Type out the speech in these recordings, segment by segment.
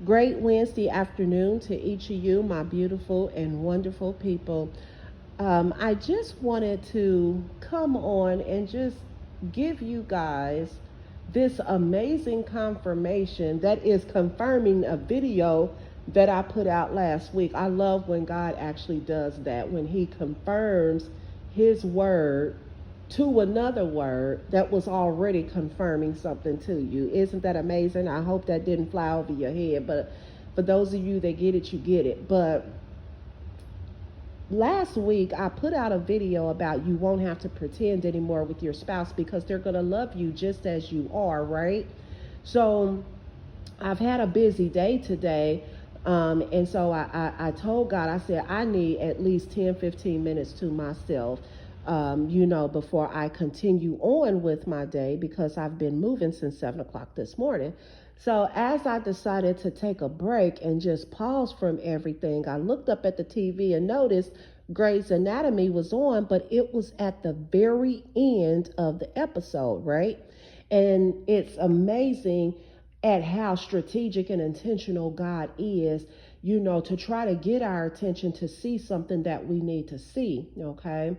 Great Wednesday afternoon to each of you, my beautiful and wonderful people. I just wanted to come on and just give you guys this amazing confirmation that is confirming a video that I put out last week. I love when God actually does that, when He confirms His word to another word that was already confirming something to you. Isn't that amazing? I hope that didn't fly over your head, but for those of you that get it, you get it. But last week I put out a video about you won't have to pretend anymore with your spouse because they're going to love you just as you are, right? So I've had a busy day today. And so I told God, I said, I need at least 10, 15 minutes to myself, before I continue on with my day because I've been moving since 7 o'clock this morning. So as I decided to take a break and just pause from everything, I looked up at the TV and noticed Grey's Anatomy was on, but it was at the very end of the episode, right? And it's amazing at how strategic and intentional God is, to try to get our attention to see something that we need to see, okay?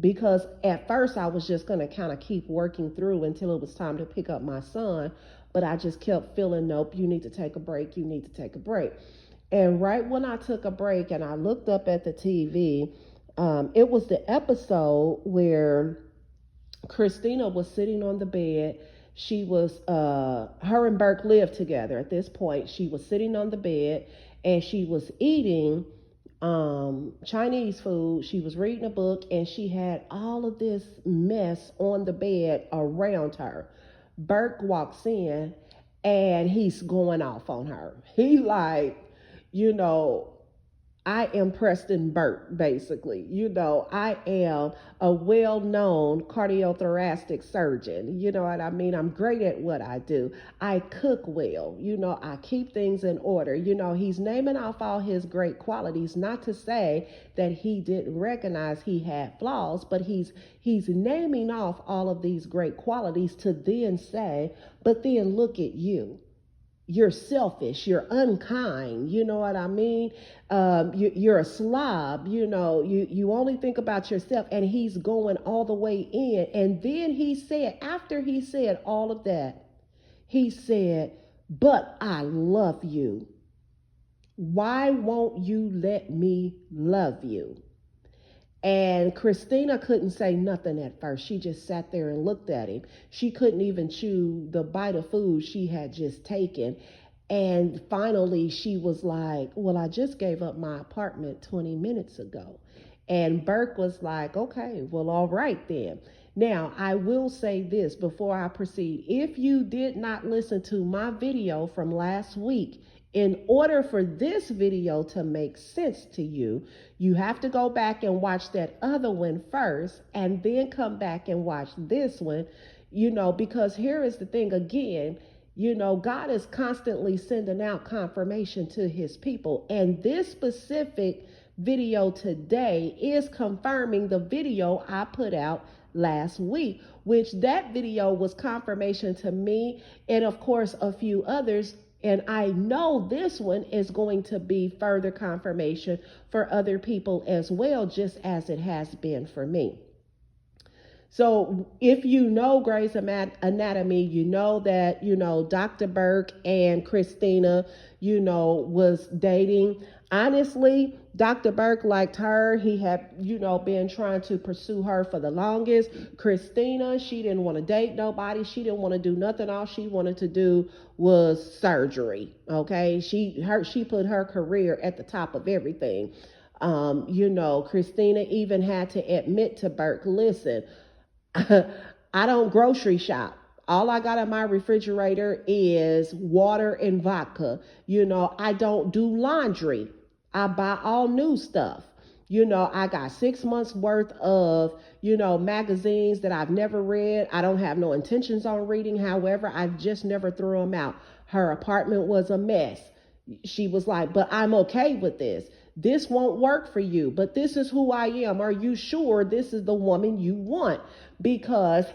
Because at first I was just going to kind of keep working through until it was time to pick up my son, but I just kept feeling, nope, you need to take a break, you need to take a break. And right when I took a break and I looked up at the TV, it was the episode where Christina was sitting on the bed. She was, her and Burke lived together at this point. She was sitting on the bed and she was eating Chinese food. She was reading a book and she had all of this mess on the bed around her. Burke walks in and he's going off on her. He like, you know, I am Preston Burt, basically. I am a well known cardiothoracic surgeon. You know what I mean? I'm great at what I do. I cook well. I keep things in order. He's naming off all his great qualities, not to say that he didn't recognize he had flaws, but he's naming off all of these great qualities to then say, but then look at you, you're selfish, you're unkind, you know what I mean? You're a slob, you only think about yourself. And he's going all the way in. And then he said, after he said all of that, he said, but I love you. Why won't you let me love you? And Christina couldn't say nothing at first. She just sat there and looked at him. She couldn't even chew the bite of food she had just taken. And finally, she was like, well, I just gave up my apartment 20 minutes ago. And Burke was like, okay, well, all right then. Now, I will say this before I proceed. If you did not listen to my video from last week, in order for this video to make sense to you, you have to go back and watch that other one first and then come back and watch this one, because here is the thing again, God is constantly sending out confirmation to his people. And this specific video today is confirming the video I put out last week, which that video was confirmation to me and of course a few others. And I know this one is going to be further confirmation for other people as well, just as it has been for me. So if you know Grey's Anatomy, you know that, Dr. Burke and Christina, was dating. Honestly, Dr. Burke liked her. He had, been trying to pursue her for the longest. Christina, she didn't want to date nobody. She didn't want to do nothing. All she wanted to do was surgery. Okay. She put her career at the top of everything. Christina even had to admit to Burke, listen, I don't grocery shop. All I got in my refrigerator is water and vodka. I don't do laundry. I buy all new stuff. I got 6 months worth of, magazines that I've never read. I don't have no intentions on reading. However, I just never threw them out. Her apartment was a mess. She was like, but I'm okay with this. This won't work for you, but this is who I am. Are you sure this is the woman you want? Because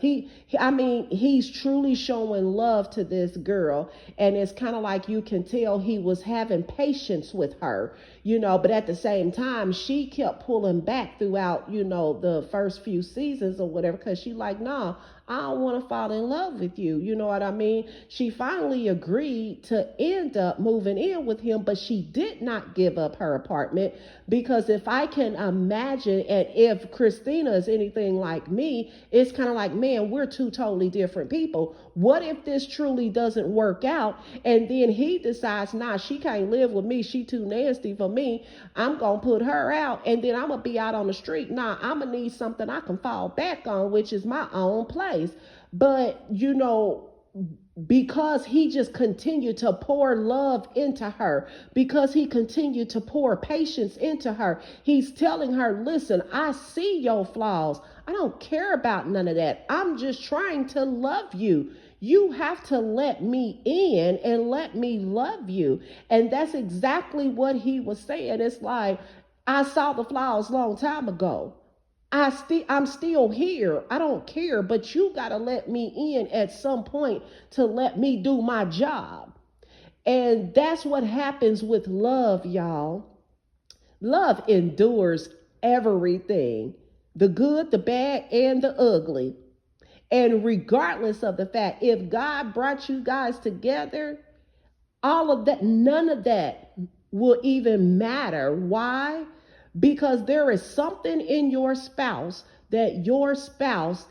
I mean, he's truly showing love to this girl. And it's kind of like you can tell he was having patience with her, but at the same time, she kept pulling back throughout, the first few seasons or whatever, because she like, nah, I don't want to fall in love with you. You know what I mean? She finally agreed to end up moving in with him, but she did not give up her apartment, because if I can imagine, and if Christina is anything like me, it's kind of like, man, we're two totally different people. What if this truly doesn't work out? And then he decides, nah, she can't live with me. She too nasty for me. I'm going to put her out, and then I'm going to be out on the street. Nah, I'm going to need something I can fall back on, which is my own place. But, because he just continued to pour love into her, because he continued to pour patience into her, he's telling her, listen, I see your flaws. I don't care about none of that. I'm just trying to love you. You have to let me in and let me love you. And that's exactly what he was saying. It's like, I saw the flaws a long time ago. I'm still here. I don't care, but you got to let me in at some point to let me do my job. And that's what happens with love, y'all. Love endures everything, the good, the bad, and the ugly. And regardless of the fact, if God brought you guys together, all of that, none of that will even matter. Why? Because there is something in your spouse that your spouse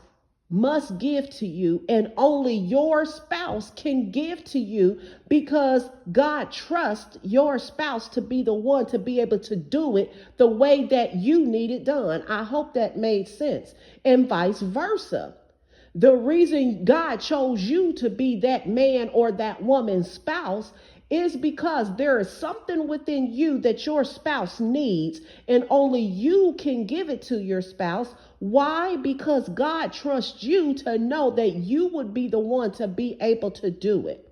must give to you, and only your spouse can give to you, because God trusts your spouse to be the one to be able to do it the way that you need it done. I hope that made sense. And vice versa. The reason God chose you to be that man or that woman's spouse is because there is something within you that your spouse needs, and only you can give it to your spouse. Why? Because God trusts you to know that you would be the one to be able to do it.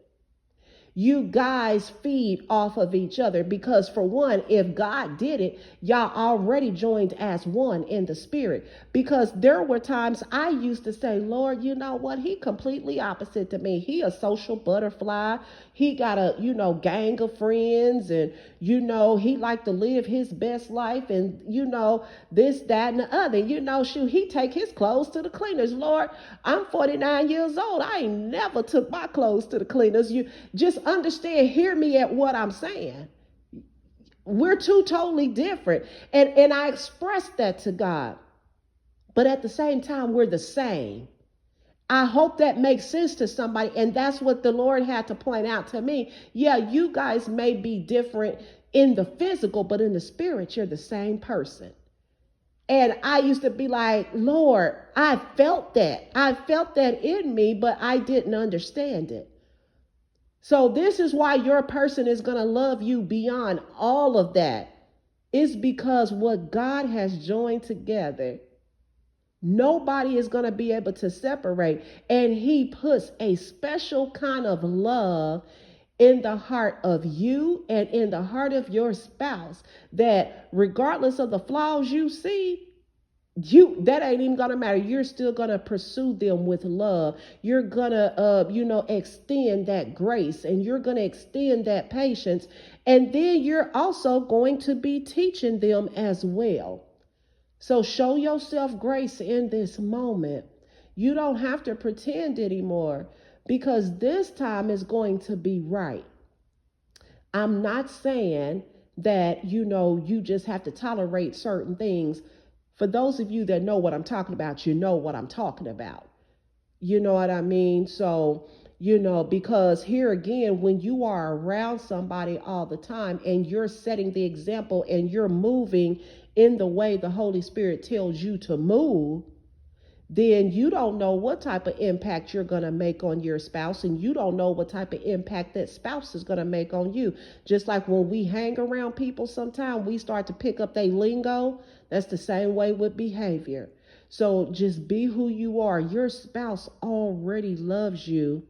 You guys feed off of each other, because for one, if God did it, y'all already joined as one in the spirit. Because there were times I used to say, Lord, you know what? He completely opposite to me. He a social butterfly. He got a, gang of friends, and, he like to live his best life, and, this, that, and the other. Shoot, he take his clothes to the cleaners. Lord, I'm 49 years old. I ain't never took my clothes to the cleaners. You just understand, hear me at what I'm saying. We're two totally different. And I expressed that to God. But at the same time, we're the same. I hope that makes sense to somebody. And that's what the Lord had to point out to me. Yeah, you guys may be different in the physical, but in the spirit, you're the same person. And I used to be like, Lord, I felt that. I felt that in me, but I didn't understand it. So this is why your person is going to love you beyond all of that. It's because what God has joined together, nobody is going to be able to separate. And he puts a special kind of love in the heart of you and in the heart of your spouse, that regardless of the flaws you see, that ain't even gonna matter. You're still gonna pursue them with love. You're gonna extend that grace, and you're gonna extend that patience, and then you're also going to be teaching them as well. So show yourself grace in this moment. You don't have to pretend anymore, because this time is going to be right. I'm not saying that you just have to tolerate certain things. For those of you that know what I'm talking about, you know what I'm talking about. You know what I mean? So, because here again, when you are around somebody all the time and you're setting the example and you're moving in the way the Holy Spirit tells you to move, then you don't know what type of impact you're going to make on your spouse, and you don't know what type of impact that spouse is going to make on you. Just like when we hang around people, sometimes we start to pick up their lingo. That's the same way with behavior. So just be who you are. Your spouse already loves you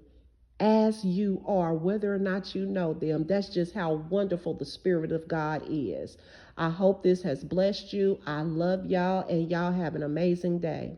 as you are, whether or not you know them. That's just how wonderful the Spirit of God is. I hope this has blessed you. I love y'all, and y'all have an amazing day.